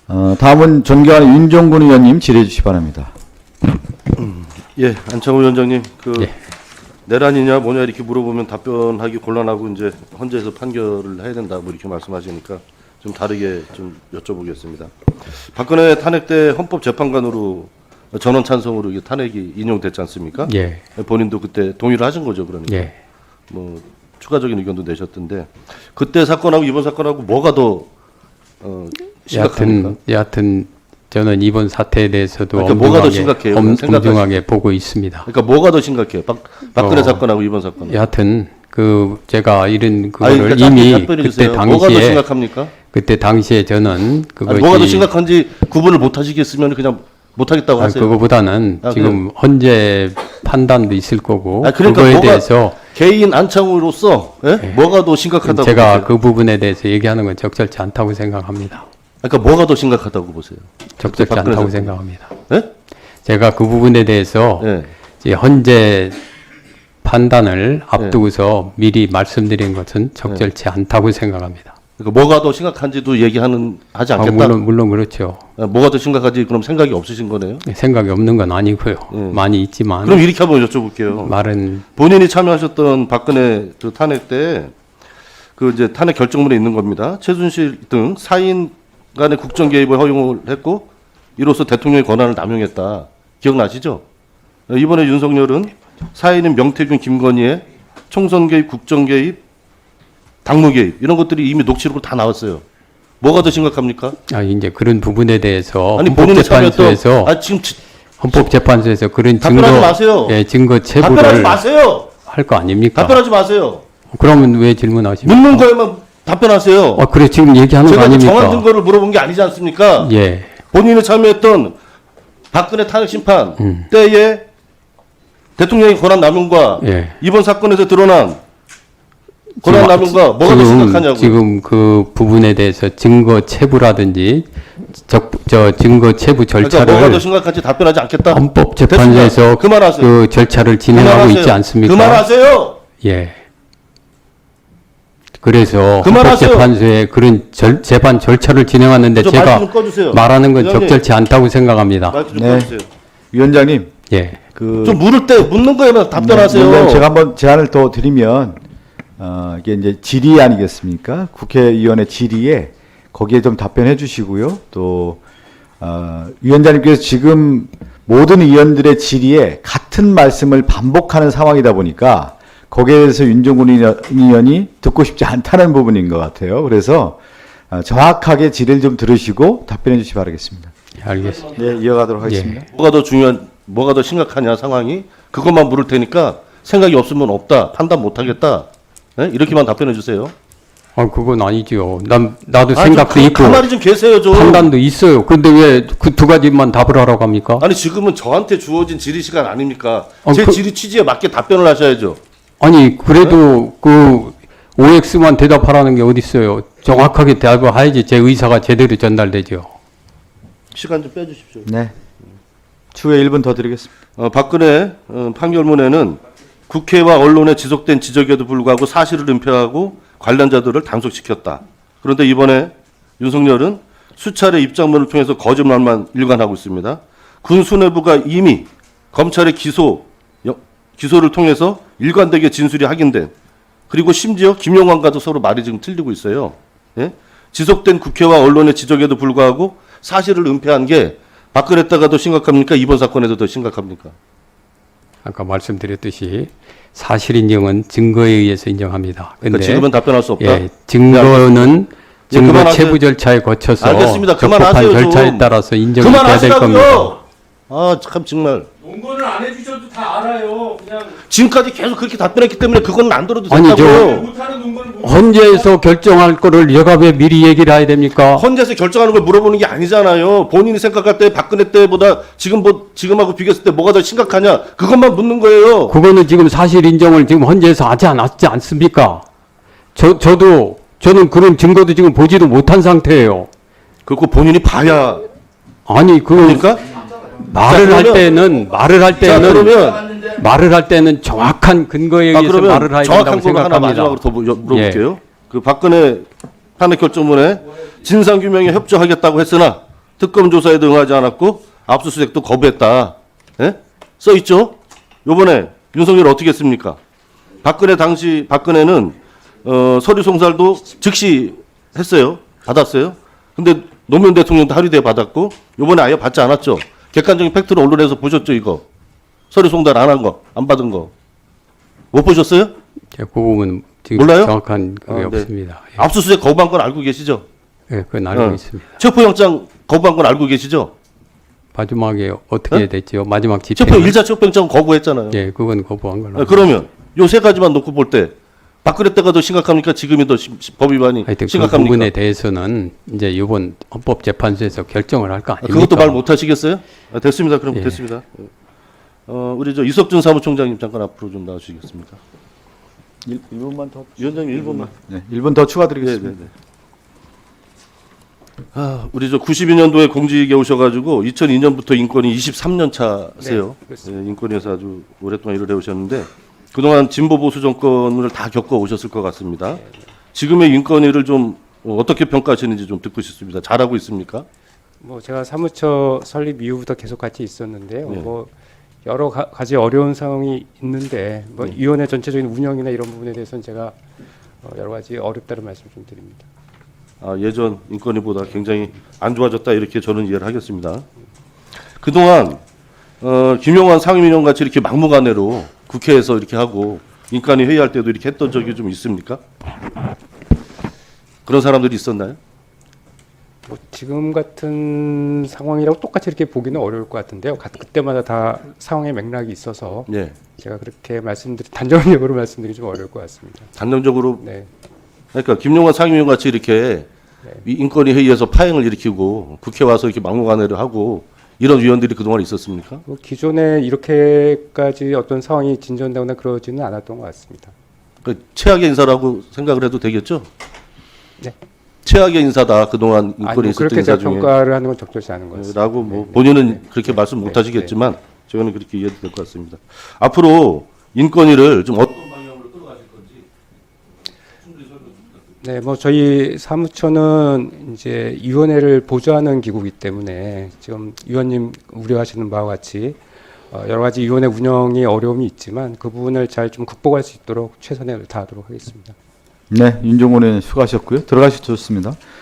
다음은 존경하는 윤종군 의원님 질의해 주시기 바랍니다. 예, 안창호 위원장님, 예. 내란이냐 뭐냐 이렇게 물어보면 답변하기 곤란하고 이제 헌재에서 판결을 해야 된다 뭐 이렇게 말씀하시니까 좀 다르게 좀 여쭤보겠습니다. 박근혜 탄핵 때 헌법재판관으로 전원 찬성으로 이게 탄핵이 인용됐지 않습니까? 예. 본인도 그때 동의를 하신 거죠, 그러니까. 예. 뭐 추가적인 의견도 내셨던데 그때 사건하고 이번 사건하고 뭐가 더 심각합니까? 여하튼 저는 이번 사태에 대해서도 그러니까 뭐가 더 심각해요? 엄중하게 보고 있습니다. 그러니까 뭐가 더 심각해요? 박근혜 사건하고 이번 사건. 여하튼 제가 이런 아니, 그거를 그러니까 이미 답변해 그때 주세요. 뭐가 더 당시에 심각합니까? 그때 당시에 저는 그것이 뭐가 더 심각한지 구분을 못 하시겠으면 그냥 못 하겠다고 하세요. 그거보다는 지금 헌재 판단도 있을 거고 그러니까 그거에 뭐가 대해서 개인 안창호로서 뭐가 더 심각하다고 제가 보세요? 그 부분에 대해서 얘기하는 건 적절치 않다고 생각합니다. 그러니까 뭐가 더 심각하다고 보세요? 적절치 박근혜 않다고 사건. 생각합니다. 예? 제가 그 부분에 대해서 예. 이제 헌재 판단을 앞두고서 미리 말씀드린 것은 적절치 않다고 생각합니다. 그러니까 뭐가 더 심각한지도 하지 않겠다. 물론 그렇죠. 뭐가 더 심각한지 그럼 생각이 없으신 거네요? 생각이 없는 건 아니고요. 많이 있지만 그럼 이렇게 한번 여쭤볼게요. 말은 본인이 참여하셨던 박근혜 그 탄핵 때 그 이제 탄핵 결정문에 있는 겁니다. 최순실 등 사인 간의 국정 개입을 허용을 했고 이로써 대통령의 권한을 남용했다. 기억나시죠? 이번에 윤석열은 사인인 명태균, 김건희의 총선 개입, 국정 개입, 당무 개입 이런 것들이 이미 녹취록으로 다 나왔어요. 뭐가 더 심각합니까? 이제 그런 부분에 대해서 아니 본인이 참여했던 헌법재판소에서 지금 헌법재판소에서 그런 답변하지 마세요. 증거 답변하지 체부를 마세요. 할 거 아닙니까? 답변하지 마세요. 그러면 왜 질문하십니까? 묻는 거에만 답변하세요. 그래 지금 얘기하는 거 제가 아닙니까? 정한 증거를 물어본 게 아니지 않습니까? 예. 본인이 참여했던 박근혜 탄핵 심판 때에 대통령의 권한 남용과 예. 이번 사건에서 드러난 권한 남용과 뭐가 더 심각하냐고요. 지금 그 부분에 대해서 증거 체부라든지 증거 체부 그러니까 절차를 뭐가 더 심각한지 답변하지 않겠다. 헌법재판소에서 됐습니다. 그만하세요. 그 절차를 진행하고 그만하세요. 있지 않습니까? 그만하세요. 예. 그래서 그만하세요. 헌법재판소에 그런 재판 절차를 진행하는데 저 제가 마이크 좀 꺼주세요. 말하는 건 위원님. 적절치 않다고 생각합니다. 마이크 좀 네. 꺼주세요. 위원장님, 예. 좀 물을 때 묻는 거에만 답변하세요. 위원장님, 제가 한번 제안을 더 드리면 이게 이제 질의 아니겠습니까? 국회의원의 질의에 거기에 좀 답변해 주시고요. 또 위원장님께서 지금 모든 의원들의 질의에 같은 말씀을 반복하는 상황이다 보니까 거기에 대해서 윤종군 의원이 듣고 싶지 않다는 부분인 것 같아요. 그래서 정확하게 질의를 좀 들으시고 답변해 주시기 바라겠습니다. 예, 알겠습니다. 네, 이어가도록 하겠습니다. 뭐가 더 심각하냐 상황이 그것만 물을 테니까 생각이 없으면 없다 판단 못하겠다 이렇게만 답변해 주세요. 그건 아니죠. 나도 아니, 생각도 좀 있고 가만히 좀 계세요 좀. 판단도 있어요. 근데 왜 그 두 가지만 답을 하라고 합니까? 아니 지금은 저한테 주어진 질의 시간 아닙니까? 아, 제 질의 취지에 맞게 답변을 하셔야죠. 아니 그래도 그 OX만 대답하라는 게 어디 있어요? 정확하게 대답을 해야지 제 의사가 제대로 전달되죠. 시간 좀 빼주십시오. 네. 추후에 1분 더 드리겠습니다. 박근혜 판결문에는 국회와 언론에 지속된 지적에도 불구하고 사실을 은폐하고 관련자들을 단속시켰다. 그런데 이번에 윤석열은 수차례 입장문을 통해서 거짓말만 일관하고 있습니다. 군 수뇌부가 이미 검찰의 기소를 통해서 일관되게 진술이 확인된 그리고 심지어 김용환과도 서로 말이 지금 틀리고 있어요. 예? 지속된 국회와 언론의 지적에도 불구하고 사실을 은폐한 게 박근혜 때가 더 심각합니까? 이번 사건에서 더 심각합니까? 아까 말씀드렸듯이 사실 인정은 증거에 의해서 인정합니다. 그러니까 근데 지금은 답변할 수 없다. 예, 증거는 예, 증거 그만하세요. 체부 절차에 거쳐서 알겠습니다. 적법한 그만하세요, 절차에 좀. 따라서 인정이 돼야 될 겁니다. 그만하시라고요. 아, 참 정말. 논거를 안 해주셔도 다 알아요. 그냥 지금까지 계속 그렇게 답변했기 때문에 그건 안 들어도 아니, 된다고요. 못하는 논거를 못. 헌재에서 결정할 거를 얘가 왜 미리 얘기를 해야 됩니까? 헌재에서 결정하는 걸 물어보는 게 아니잖아요. 본인이 생각할 때 박근혜 때보다 지금하고 비교했을 때 뭐가 더 심각하냐 그것만 묻는 거예요. 그거는 지금 사실 인정을 지금 헌재에서 하지 않습니까? 저는 그런 증거도 지금 보지도 못한 상태예요. 그거 본인이 봐야 아니 그러니까 말을 할 때는 그러면 말을 할 때는 정확한 근거에 의해서 그러면 말을 해야 정확한 된다고 거 하나 생각합니다. 마지막으로 더 물어볼게요. 그 박근혜 탄핵 결정문에 진상 규명에 협조하겠다고 했으나 특검 조사에 응하지 않았고 압수수색도 거부했다. 예? 써 있죠? 요번에 윤석열 어떻게 했습니까? 박근혜는 서류 송달도 즉시 했어요. 받았어요. 근데 노무현 대통령도 하루대 받았고 요번에 아예 받지 않았죠. 객관적인 팩트로 언론에서 보셨죠, 이거? 서류 송달 안 한 거, 안 받은 거. 못 보셨어요? 제가 그 부분 지금 몰라요? 정확한 그게 네. 없습니다. 예. 압수수색 거부한 건 알고 계시죠? 예, 그건 알고 어. 있습니다. 체포영장 거부한 건 알고 계시죠? 마지막에 어떻게 어? 됐죠? 마지막 집행. 체포 일자 체포영장 거부했잖아요. 예, 그건 거부한 걸로. 그러면 요 세 가지만 놓고 볼 때 박근혜 때가 더 심각합니까? 지금이 더 법 위반이 하여튼 그 심각합니까? 부분에 대해서는 이제 이번 헌법재판소에서 결정을 할 거 아닙니까? 그것도 말 못 하시겠어요? 됐습니다. 그럼 예. 됐습니다. 우리 저 이석준 사무총장님 잠깐 앞으로 좀 나와주시겠습니까? 1분만 더. 위원장님 1분만. 네, 1분 더 추가드리겠습니다. 네네네. 우리 저 92년도에 공직에 오셔가지고 2002년부터 인권위 23년 차세요. 네, 인권위에서 아주 오랫동안 일을 해오셨는데 그동안 진보 보수 정권을 다 겪어 오셨을 것 같습니다. 지금의 인권위를 좀 어떻게 평가하시는지 좀 듣고 싶습니다. 잘하고 있습니까? 뭐 제가 사무처 설립 이후부터 계속 같이 있었는데요. 네. 뭐 여러 가지 어려운 상황이 있는데 뭐 위원회 전체적인 운영이나 이런 부분에 대해서는 제가 여러 가지 어렵다는 말씀 좀 드립니다. 예전 인권위보다 굉장히 안 좋아졌다 이렇게 저는 이해를 하겠습니다. 그동안 김용환 상임위원 같이 이렇게 막무가내로 국회에서 이렇게 하고 인권위 회의할 때도 이렇게 했던 적이 좀 있습니까? 그런 사람들이 있었나요? 뭐 지금 같은 상황이라고 똑같이 이렇게 보기는 어려울 것 같은데요. 그때마다 다 상황의 맥락이 있어서 예. 제가 그렇게 단정적으로 말씀드리기 좀 어려울 것 같습니다. 단정적으로 네. 그러니까 김용환 상임위원 같이 이렇게 이 인권위 회의에서 파행을 일으키고 국회 와서 이렇게 막무가내로 하고 이런 위원들이 그동안 있었습니까? 뭐 기존에 이렇게까지 어떤 상황이 진전되거나 그러지는 않았던 것 같습니다. 그 최악의 인사라고 생각을 해도 되겠죠? 네. 최악의 인사다 그동안 아니, 인권위 뭐 있었던 그렇게 인사 제가 중에 평가를 하는 건 적절치 않은 것 같습니다. 라고 뭐 네, 본인은 네. 그렇게 말씀 못 네, 하시겠지만 저는 그렇게 이해도 될 것 같습니다. 앞으로 인권위를 좀 어떤 방향으로 끌어가실 건지 충분히 설명 좀 부탁드립니다. 네, 뭐 저희 사무처는 이제 위원회를 보좌하는 기구이기 때문에 지금 위원님 우려하시는 바와 같이 여러 가지 위원회 운영이 어려움이 있지만 그 부분을 잘 좀 극복할 수 있도록 최선을 다하도록 하겠습니다. 네, 윤종원 의원 수고하셨고요. 들어가셔도 좋습니다.